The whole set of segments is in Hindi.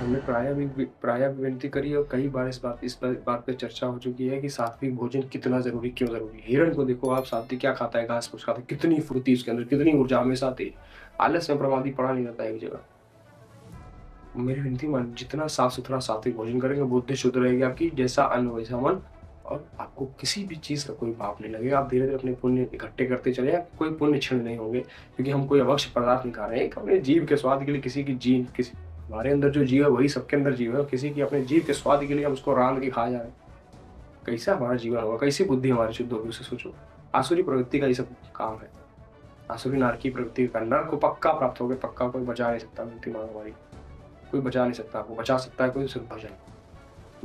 हमने प्रायः भी विनती करी और कई बार इस बात पे चर्चा हो चुकी है कि सात्विक भोजन कितना ज़रूरी, क्यों ज़रूरी है? हिरण को देखो आप, सात्विक क्या खाता है? घास-फूस खाता है, कितनी फुर्ती उसके अंदर, कितनी ऊर्जा हमेशा तेज, आलस में प्रमादी पड़ा नहीं रहता एक जगह। मेरी विनती मान जितना साफ-सुथरा सात्विक भोजन करेंगे, बुद्धि शुद्ध रहेगी आपकी, जैसा अन्न वैसा मन, और आपको किसी भी चीज़ का कोई पाप नहीं लगेगा। आप धीरे-धीरे अपने पुण्य इकट्ठे करते चले जाएँ, कोई पुण्य क्षीण नहीं होंगे, क्योंकि हम कोई अभक्ष्य पदार्थ नहीं खा रहे हैं। एक अपने जीभ के स्वाद के लिए किसी की जीभ किसी हमारे अंदर जो जीव है वही सबके अंदर जीव है, और किसी की अपने जीभ के स्वाद के लिए हम उसको रांध के खा जा रहे हैं। कैसा हमारा जीवन होगा? कैसी बुद्धि हमारी शुद्ध होगी, उसे सोचो। आसुरी प्रवृत्ति का ये सब काम है। आसुरी नर की प्रवृत्ति का नर को पक्का प्राप्त हो गए, पक्का कोई बचा नहीं सकता। विनती मानो हमारी, कोई बचा नहीं सकता, आपको बचा सकता है कोई सिर्फ भजन।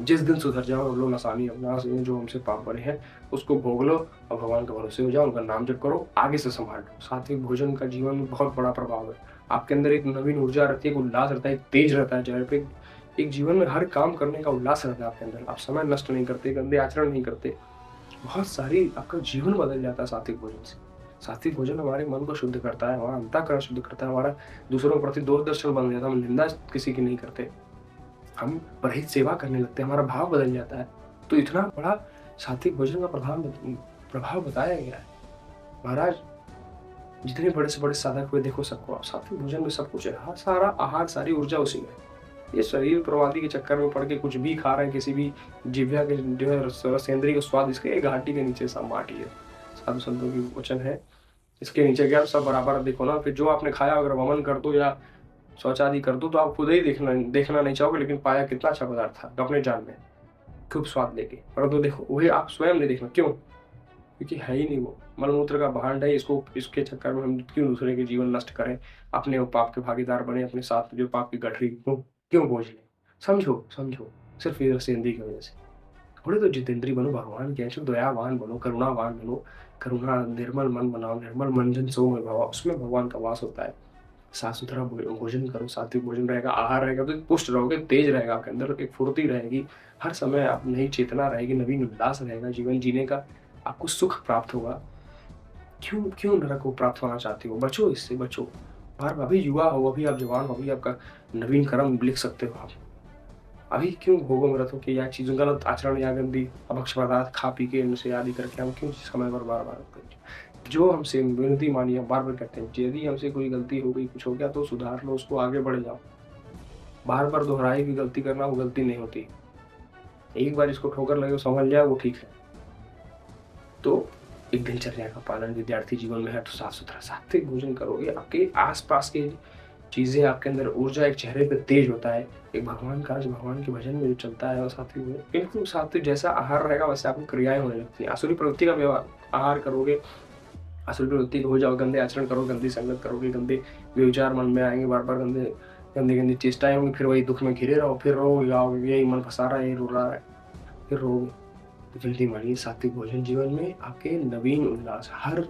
जिस दिन सुधर जाओ और लो आसानी अपना से जो हमसे पाप बने हैं उसको भोग लो और भगवान के भरोसे हो जाओ, उनका नाम जप करो, आगे से संभाल लो। सात्विक भोजन का जीवन में बहुत बड़ा प्रभाव है। आपके अंदर एक नवीन ऊर्जा रहती है, एक उल्लास रहता है, एक तेज रहता है चेहरे पे, एक जीवन में हर काम करने का उल्लास रहता है आपके अंदर। आप समय नष्ट नहीं करते, गंदे आचरण नहीं करते। बहुत सारी आपका जीवन बदल जाता है सात्विक भोजन से। सात्विक भोजन हमारे मन को शुद्ध करता है, हमारा अंतःकरण शुद्ध करता है, हमारा दूसरों के प्रति दोष दर्शन बन जाता है, हम निंदा किसी की नहीं करते, हम परहित सेवा करने लगते हैं, हमारा भाव बदल जाता है। तो इतना बड़ा सात्विक भोजन का प्रभाव बताया गया है। महाराज जितने बड़े से बड़े साधक हुए देखो सबको आप, सात्विक भोजन में सब कुछ है। हाँ, सारा आहार, सारी ऊर्जा उसी में है। ये शरीर प्रवादी के चक्कर में पड़ के कुछ भी खा रहे हैं, किसी भी जिह्वा के जो है रसेंद्रिय का स्वाद, इसके ये घाटी के नीचे सब माटी है। साधु संतों की वचन है, इसके नीचे क्या सब बराबर देखो ना। फिर जो आपने खाया अगर वमन कर दो या शौच आदि कर दो तो आप खुद ही देखना नहीं चाहोगे, लेकिन पाया कितना अच्छा पदार्थ था अपने जान में, खूब स्वाद लेके। परंतु देखो वही आप स्वयं नहीं देखना, क्यों? क्योंकि है ही नहीं वो, मलमूत्र का भांड है। इसको इसके चक्कर में हम क्यों दूसरे के जीवन नष्ट करें, अपने वो पाप के भागीदार बने, अपने साथ जो पाप की गठरी क्यों बोझ लें? समझो समझो, सिर्फ ये रसेंद्री की वजह से। थोड़े तो जितेंद्री बनो, भगवान के अंश, दयावान बनो, करुणावान बनो। करुणा निर्मल मन बनाओ, निर्मल मन जन सो में भवा, उसमें भगवान का वास होता है। साफ-सुथरा भोजन करो, सात्विक भोजन रहेगा, आहार रहेगा तो पुष्ट रहोगे, तेज रहेगा आपके अंदर, एक फुर्ती रहेगी, हर समय आप नई चेतना रहेगी, नवीन उल्लास रहेगा, जीवन जीने का आपको सुख प्राप्त होगा। क्यों क्यों नरक को प्राप्त होना चाहते हो? बचो इससे, बचो। बार अभी युवा हो, अभी आप जवान हो, अभी आपका नवीन कर्म लिख सकते हो आप। अभी क्यों भोगों में रत हो कि या चीज़ गलत आचरण या गंदी अभक्ष्य पदार्थ खा पी के इनसे आदि करके हम क्यों समय बर्बाद करें? जो हमसे विनती मानिए, हम बार-बार कहते हैं, यदि हमसे कोई गलती हो गई, कुछ हो गया तो सुधार लो उसको, आगे बढ़ जाओ। बार-बार दोहराई हुई गलती करना वो गलती नहीं होती। एक बार इसको ठोकर लगे, वो समझ जाए वो ठीक है। तो एक दिनचर्या का पालन विद्यार्थी जीवन में है तो साफ-सुथरा सात्विक भोजन करोगे, आपके आस-पास की चीज़ें आपके अंदर ऊर्जा, एक चेहरे पे तेज होता है, एक भगवान का भगवान के भजन में जो चलता है और सात्विक भोजन, बिल्कुल सात्विक जैसा आहार रहेगा वैसे आपको क्रियाएँ होने लगती हैं। आसुरी प्रवृत्ति का आहार करोगे, आसुरी प्रवृत्ति हो जाओ, गंदे आचरण करो, गंदी संगत करोगे, गंदे विचार मन में आएँगे, बार-बार गंदी-गंदी चेष्टाएँ होंगी, फिर वही दुःख में घिरे रहो, फिर रोओगे, गाओगे, यही मन फँसा रहा है, यही रो रहा है, फिर रोओगे। तो जल्दी मानिए, सात्विक भोजन जीवन में आपके नवीन उल्लास, हर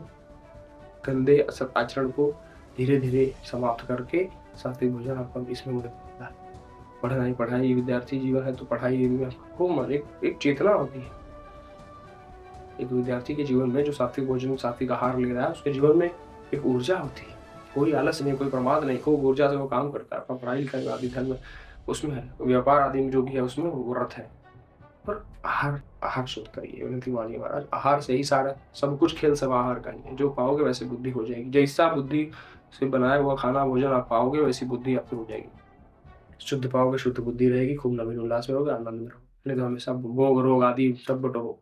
गंदे असत आचरण को धीरे-धीरे समाप्त करके सात्विक भोजन आपका इसमें मदद करता है। पढ़ाई विद्यार्थी जीवन है तो पढ़ाई में खूब मन एक चेतना होती है। एक विद्यार्थी के जीवन में जो सात्विक भोजन, सात्विक आहार ले रहा है, उसके जीवन में एक ऊर्जा होती है। कोई आलस नहीं, कोई प्रमाद नहीं, खूब ऊर्जा से वो काम करता है। अपना पढ़ाई-लिखाई आदि धन में उसमें है, व्यापार आदि में जो भी है उसमें वो रत है। पर आहार शुद्ध करिए, विनती मानिए महाराज, आहार से ही सारा सब कुछ, खेल सब आहार का ही है। जो पाओगे वैसे बुद्धि हो जाएगी। जैसा बुद्धि से बनाया हुआ खाना भोजन आप पाओगे वैसी बुद्धि आपकी हो जाएगी। शुद्ध पाओगे, शुद्ध बुद्धि रहेगी, खूब नवीन उल्लास में रहोगे, आनंद में रहोगे। नहीं तो हमेशा भोग, रोग आदि सब बटोरो।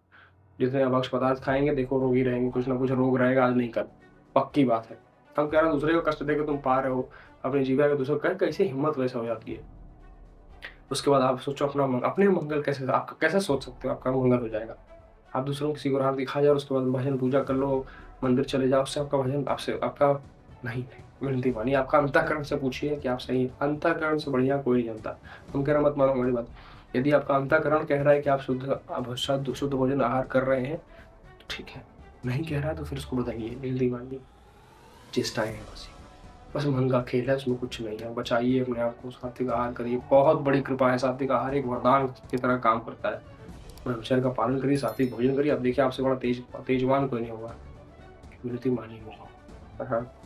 जितने अभक्ष्य पदार्थ खाएँगे देखो रोगी रहेंगे, कुछ ना कुछ रोग रहेगा, आज नहीं कल, पक्की बात है। हम कह रहे हैं दूसरे को कष्ट देके तुम पा रहे हो, अपनी जीविका के दूसरे को कैसे हिम्मत वैसे हो जाती है। उसके बाद आप सोचो अपने मंगल कैसे, आप कैसे सोच सकते हो आपका मंगल हो जाएगा। आप दूसरों को किसी को रात दिखा जाओ, उसके बाद भजन पूजा कर लो, मंदिर चले जाओ, उससे आपका भजन आपसे आपका नहीं, विनती मानिए, आपका अंतःकरण से पूछिए कि आप सही हैं। अंतःकरण से बढ़िया कोई नहीं जानता। हम कह रहे मत मानो हमारी बात। यदि आपका अंतःकरण कह रहा है कि आप शुद्ध भोजन आहार कर रहे हैं तो ठीक है, नहीं कह रहा है तो फिर उसको बताइए, विनती मानिए, चेष्टाएँ हैं बस। बस मन का खेल है, उसमें कुछ नहीं है। बचाइए अपने आप को, सात्विक आहार करिए, बहुत बड़ी कृपा है। सात्विक आहार एक वरदान की तरह काम करता है। ब्रह्मचर्य का पालन करिए, सात्विक भोजन करिए, आप देखिए आपसे बड़ा तेजवान कोई नहीं होगा। विनती मानिए मुझे। हाँ।